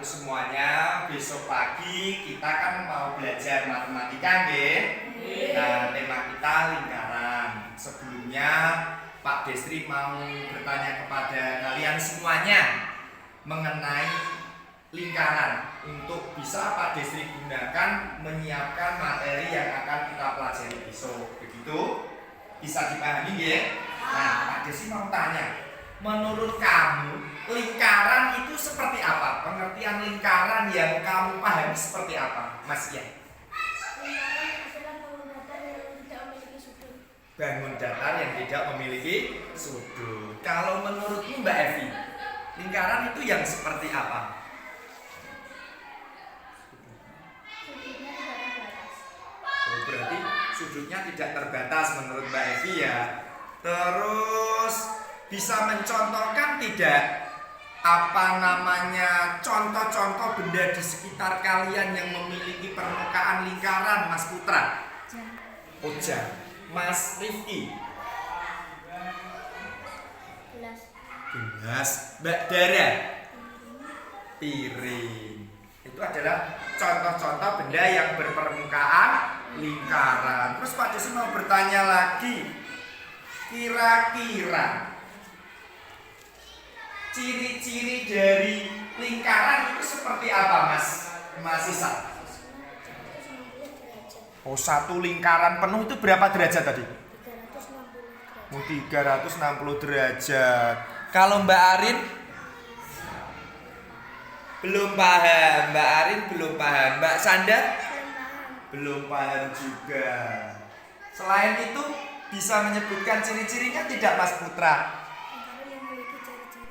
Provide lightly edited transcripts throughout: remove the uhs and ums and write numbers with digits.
anak-anakku semuanya, besok pagi kita kan mau belajar matematika, nggih? Nah, tema kita lingkaran. Sebelumnya Pak Destri mau bertanya kepada kalian semuanya mengenai lingkaran untuk bisa Pak Destri gunakan menyiapkan materi yang akan kita pelajari besok. Begitu? Bisa dipahami, nggih? Nah, Pak Destri mau tanya, menurut kamu lingkaran itu seperti apa? Pengertian lingkaran yang kamu pahami seperti apa, Mas Ian? Bangun datar yang tidak memiliki sudut. Kalau menurutmu Mbak Evi, lingkaran itu yang seperti apa? Oh, berarti sudutnya tidak terbatas menurut Mbak Evi ya. Terus bisa mencontohkan tidak contoh-contoh benda di sekitar kalian yang memiliki permukaan lingkaran, Mas Putra? Oja. Mas Rifki? Gelas. Mbak Dara? Piring. Itu adalah contoh-contoh benda yang berpermukaan lingkaran. Terus Pak Desi mau bertanya lagi, kira-kira ciri-ciri dari lingkaran itu seperti apa, Mas Isa? Oh, satu lingkaran penuh itu berapa derajat tadi? 360 derajat. Oh, 360 derajat. Kalau Mbak Arin? Belum paham. Mbak Arin belum paham. Mbak Sanda? Belum paham juga. Selain itu, bisa menyebutkan ciri-cirinya tidak, Mas Putra?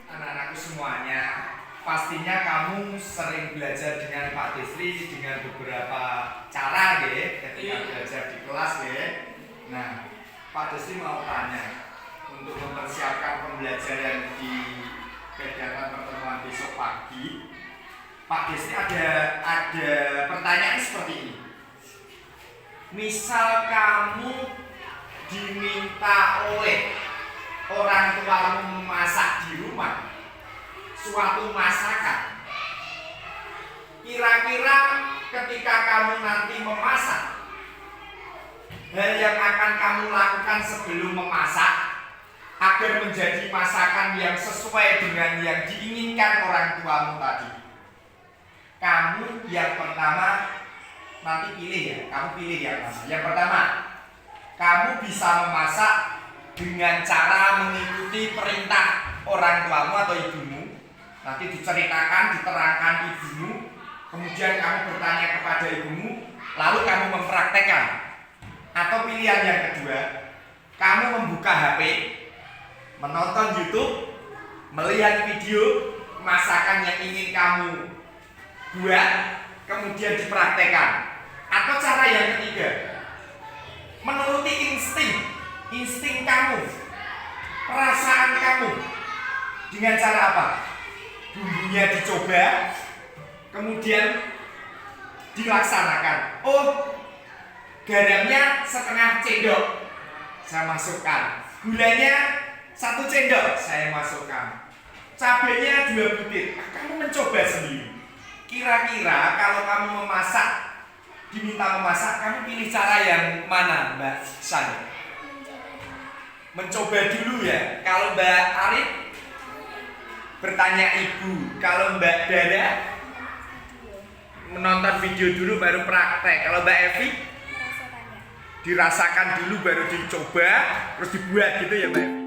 Anak-anakku semuanya, pastinya kamu sering belajar dengan Pak Destri dengan beberapa cara deh ketika belajar di kelas deh. Nah, Pak Destri mau tanya untuk mempersiapkan pembelajaran di kegiatan pertemuan besok pagi. Pak Destri ada pertanyaan seperti ini. Misal kamu diminta oleh orang tuamu memasak di rumah suatu masakan, kira-kira ketika kamu nanti memasak, hal yang akan kamu lakukan sebelum memasak agar menjadi masakan yang sesuai dengan yang diinginkan orang tuamu tadi. Kamu yang pertama nanti pilih ya, kamu pilih yang mana. Yang pertama, kamu bisa memasak dengan cara mengikuti perintah orang tuamu atau ibumu. Nanti diceritakan, diterangkan ibumu, kemudian kamu bertanya kepada ibumu, lalu kamu mempraktekkan. Atau pilihan yang kedua, kamu membuka HP, menonton YouTube, melihat video masakan yang ingin kamu buat, kemudian dipraktekkan. Atau cara yang ketiga, menuruti insting kamu, perasaan kamu. Dengan cara apa? Bumbunya dicoba, kemudian dilaksanakan. Oh, garamnya setengah sendok, saya masukkan. Gulanya 1 sendok, saya masukkan. Cabenya 2 butir. Kamu mencoba sendiri. Kira-kira kalau kamu memasak, diminta memasak, kamu pilih cara yang mana, Mbak San? Mencoba dulu ya. Kalau Mbak Arif bertanya ibu, kalau Mbak Dara menonton video dulu baru praktek. Kalau Mbak Evi dirasakan dulu baru dicoba, terus dibuat gitu ya, Mbak Evi.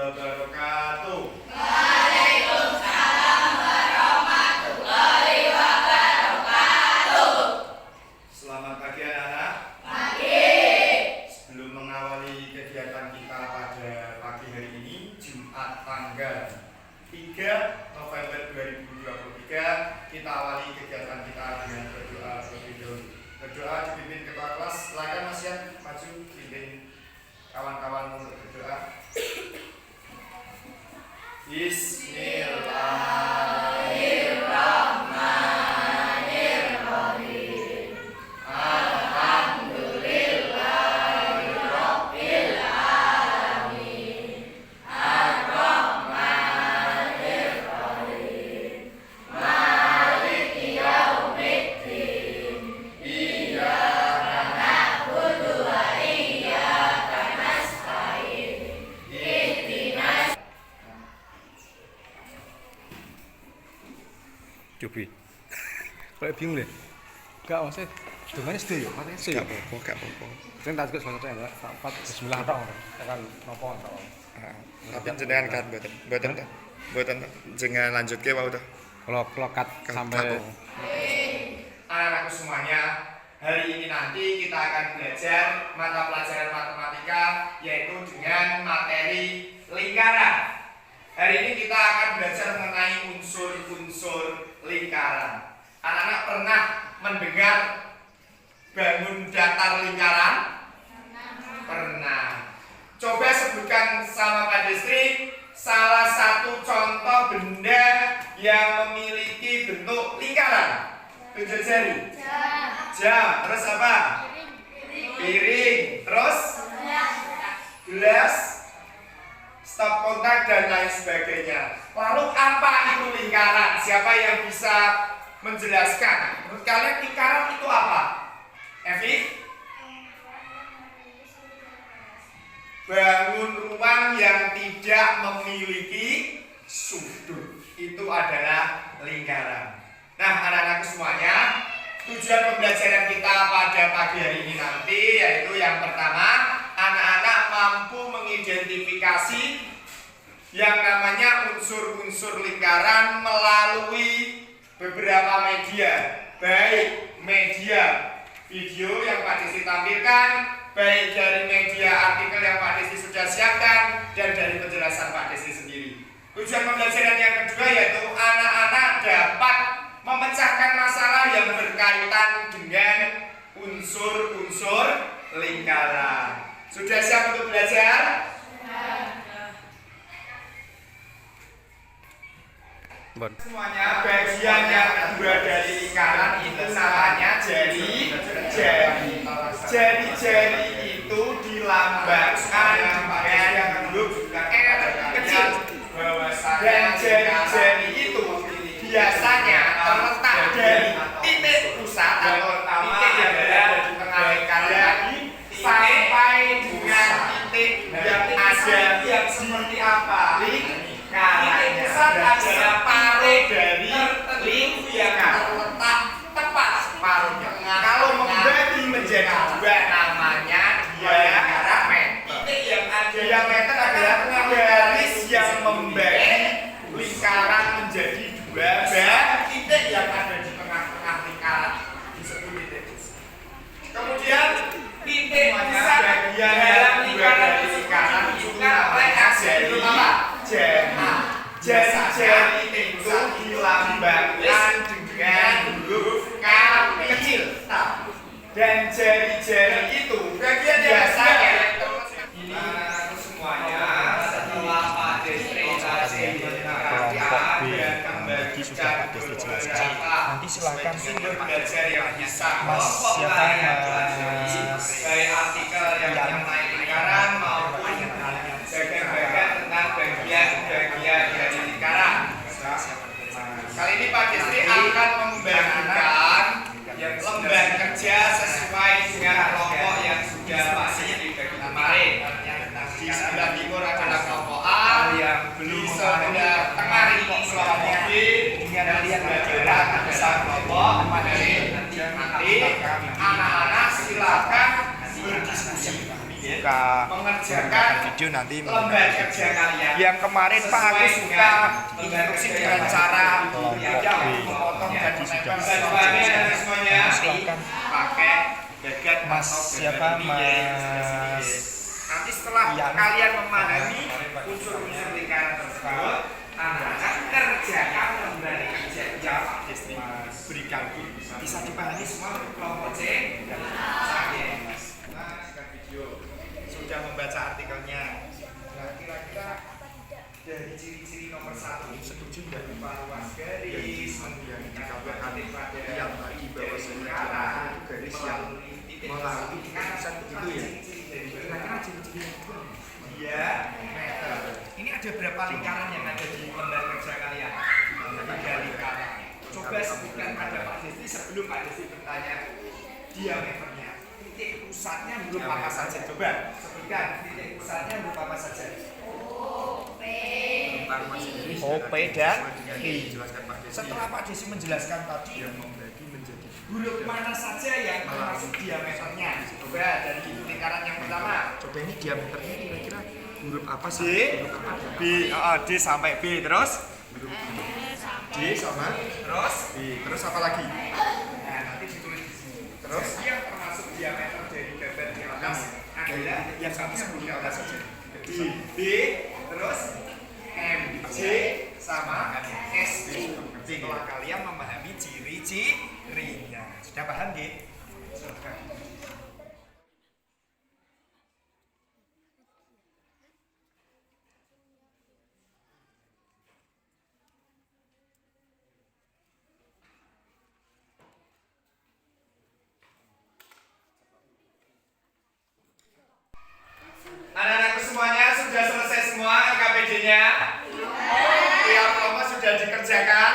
wabarakatuh. Waalaikumsalam warahmatullahi wabarakatuh. Selamat pagi anak-anak. Pagi. Sebelum mengawali kegiatan kita pada pagi hari ini, Jumat tanggal 3 November 2023, kita awali kegiatan kita dengan berdoa terlebih dahulu. Berdoa dipimpin ketua kelas. Silakan Mas Yan maju pimpin kawan-kawan untuk berdoa. Bismillahirrahmanirrahim. Alhamdulillahirabbil alamin. Ar-Rahmanir Rahim. Maliki yaumiddin. Iyyaka na'budu wa iyyaka nasta'in. Ihdinas. Coba. Kayak bingung deh. Gak maksudnya dengannya sedih ya, katanya sedih. Gak apa-apa. Saya tak juga sesuatu ya, tak bismillah tok. Tekan nopo tok. Tapi jenengan kan mboten jenengan lanjutke wae to. Kalau cut sampai Anak-anakku semuanya, hari ini nanti kita akan belajar mata pelajaran matematika yaitu dengan materi lingkaran. Hari ini kita akan belajar mengenai unsur-unsur lingkaran. Anak-anak pernah mendengar bangun datar lingkaran? Pernah. Coba sebutkan sama Pak Destri salah satu contoh benda yang memiliki bentuk lingkaran. Tunjuk jari. Jam. Terus apa? Piring. Terus? Gelas. Stop kontak dan lain sebagainya. Lalu apa itu lingkaran? Siapa yang bisa menjelaskan? Menurut kalian lingkaran itu apa? Evi? Bangun rumah yang tidak memiliki sudut. Itu adalah lingkaran. Nah, anak-anakku semuanya, tujuan pembelajaran kita pada pagi hari ini nanti yaitu yang pertama, anak-anak mampu mengidentifikasi yang namanya unsur-unsur lingkaran melalui beberapa media, baik media video yang Pak Desi tampilkan, baik dari media artikel yang Pak Desi sudah siapkan, dan dari penjelasan Pak Desi sendiri. Tujuan pembelajaran yang kedua yaitu anak-anak dapat memecahkan masalah yang berkaitan dengan unsur-unsur lingkaran. Sudah siap untuk belajar? Semuanya bagian yang kedua dari lingkaran itu namanya jari. Jari-jari itu dilambangkan dengan huruf R kecil. Dan jari-jari itu biasanya terletak dari titik pusat atau titik yang berada di tengah lingkaran sampai dengan titik yang ada yang seperti apa? Lingkaran pusat adalah paruh dari lingkaran terletak tepat paruhnya. Kalau membagi menjadi dua namanya diameter. Titik yang ada diameter adalah garis yang membagi lingkaran menjadi dua dan titik yang ada di tengah-tengah lingkaran disebut titik. Kemudian titik pusat bagian dalam lingkaran juga oleh jari apa? Jari-jari itu dilambangkan dengan huruf K kecil. Dan jari-jari itu biasanya ini semuanya setelah Pak Destri tadi menerangkan dan kembalikan beberapa Nanti silakan sumber belajar yang bisa Mas siapa baik artikel yang mengenai lingkaran maupun bagian-bagian tentang bagian-bagian dari lingkaran. Kali ini Pak Destri akan membagikan lembar kerja sesuai dengan kelompok yang sudah Pak Destri bagi kemarin. Di sebelah timur adalah kelompok A, di sebelah tengah ini kelompok B, dan di sebelah barat adalah kelompok dari nanti anak-anak silakan berdiskusi mengerjakan video nanti lembar kerja kalian. yang kemarin Pak aku Sesuai suka dengan instruksi dengan cara memotong dan menempel Bajuannya semuanya Silakan. pakai bagat Mas atau siapa? gambar Mas nanti setelah Ian. kalian memahami unsur-unsur lingkaran tersebut, anak-anak kerjakan lembar kerja yang berikan bisa dipahami semua untuk kelompok C dan saya. Nah, sekarang video sudah membaca artikelnya. Nah, kira-kira dari ciri-ciri nomor 1 setuju nggak? Lupa luas garis, kemudian dikatakan pada yang tadi bahwasanya garis yang melalui pusat itu ya. Kira-kira ciri-ciri dia meter. Ini ada berapa lingkaran yang ada di lembar kerja kalian? 3 lingkaran. Coba sebutkan pada Pak Desi sebelum Pak Desi bertanya diameternya. Titik pusatnya berupa apa saja? Coba sebutkan titik pusatnya berupa apa saja? O, P, dan Q. Setelah Pak Desi menjelaskan tadi, membagi menjadi huruf mana saja yang termasuk diameternya. Coba dari lingkaran yang pertama. Coba ini diameternya kira-kira huruf apa sih? B, D sampai B, terus D sama terus B, terus apa lagi? Nah, nanti ditulis di sini. Terus yang termasuk diameter dari gambar di atas adalah yang kami sebutkan atas saja. B, terus M, J sama S. Setelah kalian memahami ciri-cirinya, sudah paham, Dik? Silakan. Anak-anakku semuanya sudah selesai semua LKPD-nya? Tiap kelompok sudah dikerjakan?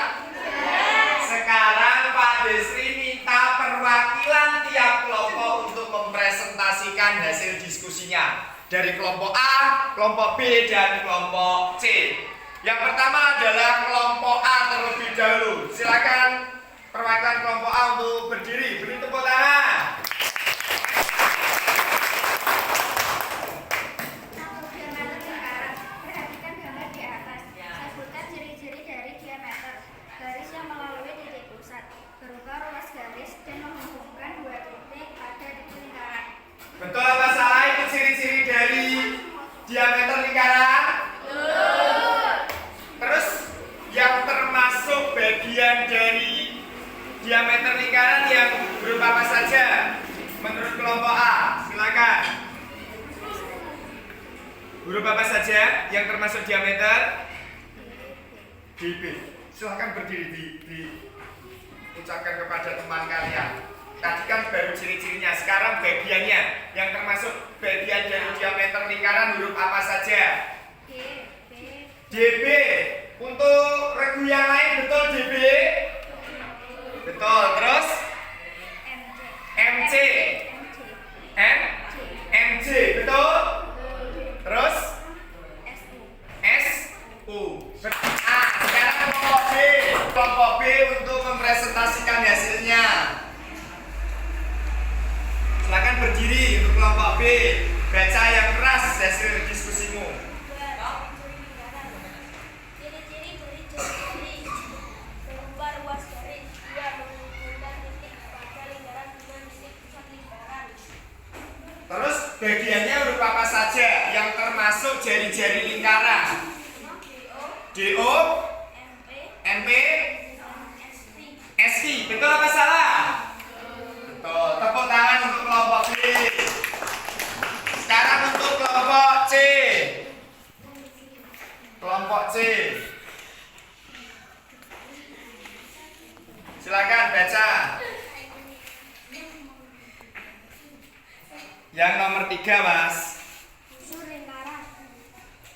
Sekarang Pak Desri minta perwakilan tiap kelompok untuk mempresentasikan hasil diskusinya dari kelompok A, kelompok B, dan kelompok C. Yang pertama adalah kelompok A terlebih dahulu. Silakan perwakilan kelompok A untuk berdiri. Beri tepuk tangan. Perhatikan gambar di atas. Sebutkan ciri-ciri dari diameter. Garis yang melalui titik pusat berupa ruas garis dan menghubungkan dua titik pada titik lingkaran. Betul apa salah itu ciri-ciri dari diameter lingkaran? Terus yang termasuk bagian dari diameter lingkaran yang berupa apa saja? Menurut kelompok A, silakan. Huruf apa saja yang termasuk diameter? DB. Silakan berdiri ucapkan kepada teman kalian. Tadi kan baru ciri-cirinya, sekarang bagiannya yang termasuk bagian dari diameter lingkaran huruf apa saja? DB. Untuk regu yang lain betul DB? Betul. Terus MC. MJ betul? Terus SU. Ah, sekarang kelompok B. Kelompok B untuk mempresentasikan hasilnya. Silakan berdiri untuk kelompok B. Baca yang keras hasil diskusimu. Ciri-ciri dari ciri-ciri berupa ruas garis yang menghubungkan titik pada lingkaran dengan titik pusat lingkaran. Terus bagiannya berupa apa saja yang termasuk jari-jari lingkaran? DO, MP, SI. Betul apa salah? Betul. Tepuk tangan untuk kelompok B. Sekarang untuk kelompok C. Kelompok C. Silakan baca. Yang nomor 3, Mas.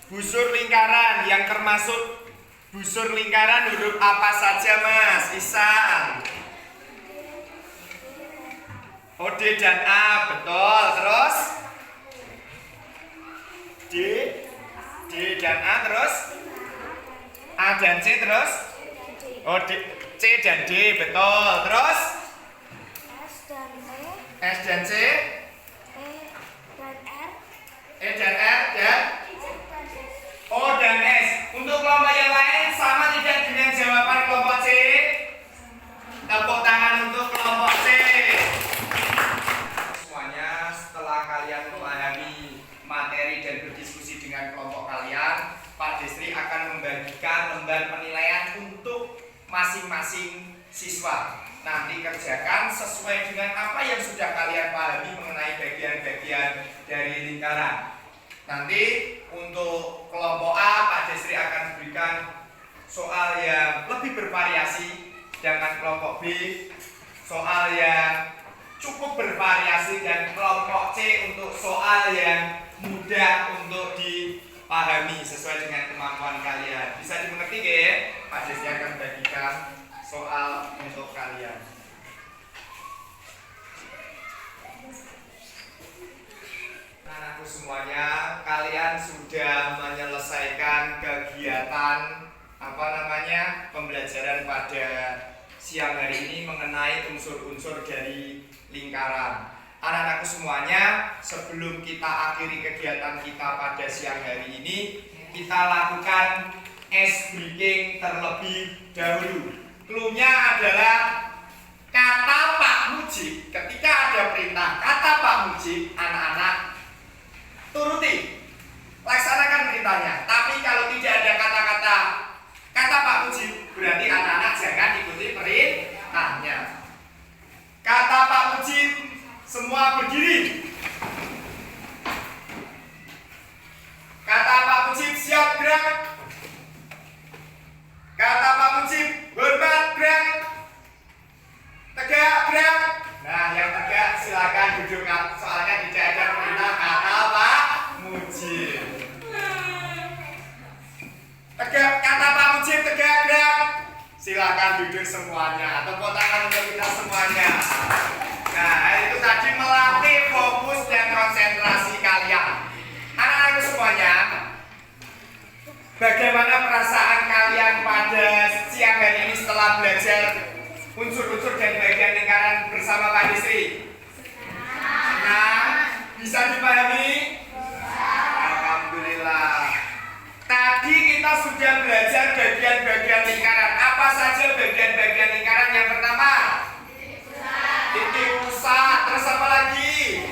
Busur lingkaran yang termasuk busur lingkaran huruf apa saja, Mas? Isan. O, D, dan A, betul. Terus D dan A, terus A dan C, terus O, D, C dan D, betul. Terus S dan C, E dan R, E dan R, dan sekalian, Pak Desri akan membagikan lembar penilaian untuk masing-masing siswa. Nanti kerjakan sesuai dengan apa yang sudah kalian pahami mengenai bagian-bagian dari lingkaran. Nanti untuk kelompok A, Pak Desri akan berikan soal yang lebih bervariasi, sedangkan kelompok B soal yang cukup bervariasi, dan kelompok C untuk soal yang mudah untuk dipahami sesuai dengan kemampuan kalian. Bisa dimengerti ya? Pak Desri akan bagikan soal untuk kalian. Anakku semuanya, kalian sudah menyelesaikan kegiatan pembelajaran pada siang hari ini mengenai unsur-unsur dari lingkaran. Anak-anakku semuanya, sebelum kita akhiri kegiatan kita pada siang hari ini, kita lakukan ice breaking terlebih dahulu. Cluenya adalah kata Pak Mujib. Ketika ada perintah kata Pak Mujib, anak-anak turuti, laksanakan perintahnya. Tapi kalau tidak ada kata-kata Pak Mujib, berarti anak-anak jangan ikuti perintahnya. Kata Pak Mujib, semua berdiri. Kata Pak Mujib, siap gerak. Kata Pak Mujib, hormat gerak. Tegak gerak. Nah, yang tegak silakan duduk, soalnya tidak ada perintah kata Pak Mujib. Tegak, kata Pak Mujib, tegak gerak. Silakan duduk semuanya. Tepuk tangan untuk kita semuanya. Nah, itu tadi melatih fokus dan konsentrasi kalian. Anak-anakku semuanya, bagaimana perasaan kalian pada siang hari ini setelah belajar unsur-unsur dan bagian lingkaran bersama Pak Desri? Senang? Bisa dipahami? Alhamdulillah. Tadi kita sudah belajar bagian-bagian lingkaran. Apa saja bagian-bagian lingkaran? Yang pertama, titik pusat. Terus apa lagi?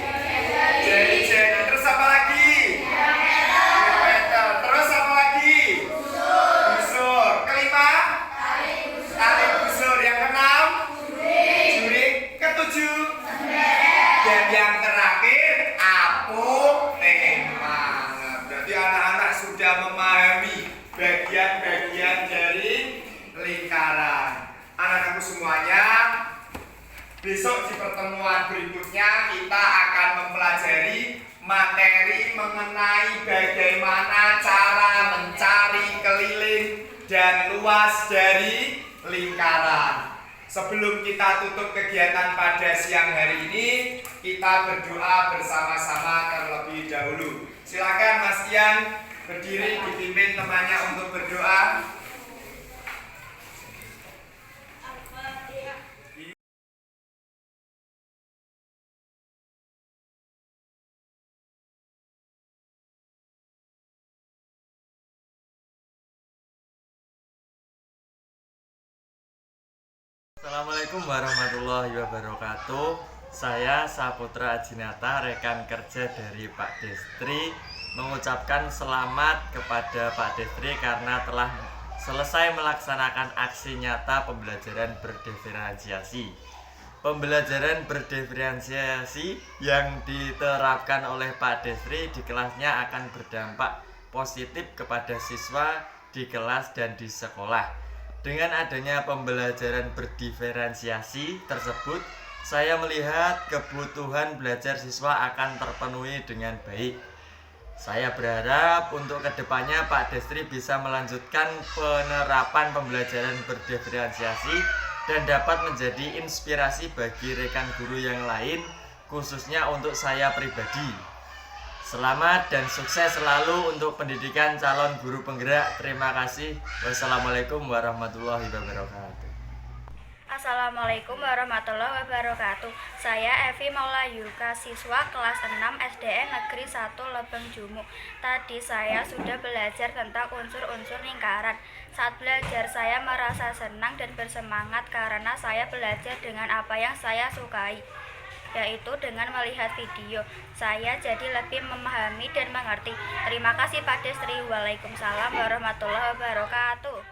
Jari-jari. Terus apa lagi? Diameter. Terus apa lagi? Busur. Kelima? Tali busur. Yang keenam? Jurik. Ketujuh? Dan yang terakhir, apotema. Berarti anak-anak sudah memahami bagian-bagian dari lingkaran. Anak-anakku semuanya, besok di pertemuan berikutnya kita akan mempelajari materi mengenai bagaimana cara mencari keliling dan luas dari lingkaran. Sebelum kita tutup kegiatan pada siang hari ini, kita berdoa bersama-sama terlebih dahulu. Silakan Mas Ian berdiri dipimpin temannya untuk berdoa. Assalamualaikum warahmatullahi wabarakatuh. Saya Saputra Ajinata, rekan kerja dari Pak Desri, mengucapkan selamat kepada Pak Desri karena telah selesai melaksanakan aksi nyata pembelajaran berdiferensiasi. Pembelajaran berdiferensiasi yang diterapkan oleh Pak Desri di kelasnya akan berdampak positif kepada siswa di kelas dan di sekolah. Dengan adanya pembelajaran berdiferensiasi tersebut, saya melihat kebutuhan belajar siswa akan terpenuhi dengan baik. Saya berharap untuk kedepannya Pak Desri bisa melanjutkan penerapan pembelajaran berdiferensiasi dan dapat menjadi inspirasi bagi rekan guru yang lain, khususnya untuk saya pribadi. Selamat dan sukses selalu untuk pendidikan calon guru penggerak. Terima kasih. Wassalamualaikum warahmatullahi wabarakatuh. Assalamualaikum warahmatullahi wabarakatuh. Saya Evi Maulayuka, siswa kelas 6 SDN Negeri 1 Lebeng Jumuk. Tadi saya sudah belajar tentang unsur-unsur lingkaran. Saat belajar saya merasa senang dan bersemangat karena saya belajar dengan apa yang saya sukai. yaitu dengan melihat video. Saya jadi lebih memahami dan mengerti. Terima kasih Pak Destri. Waalaikumsalam warahmatullahi wabarakatuh.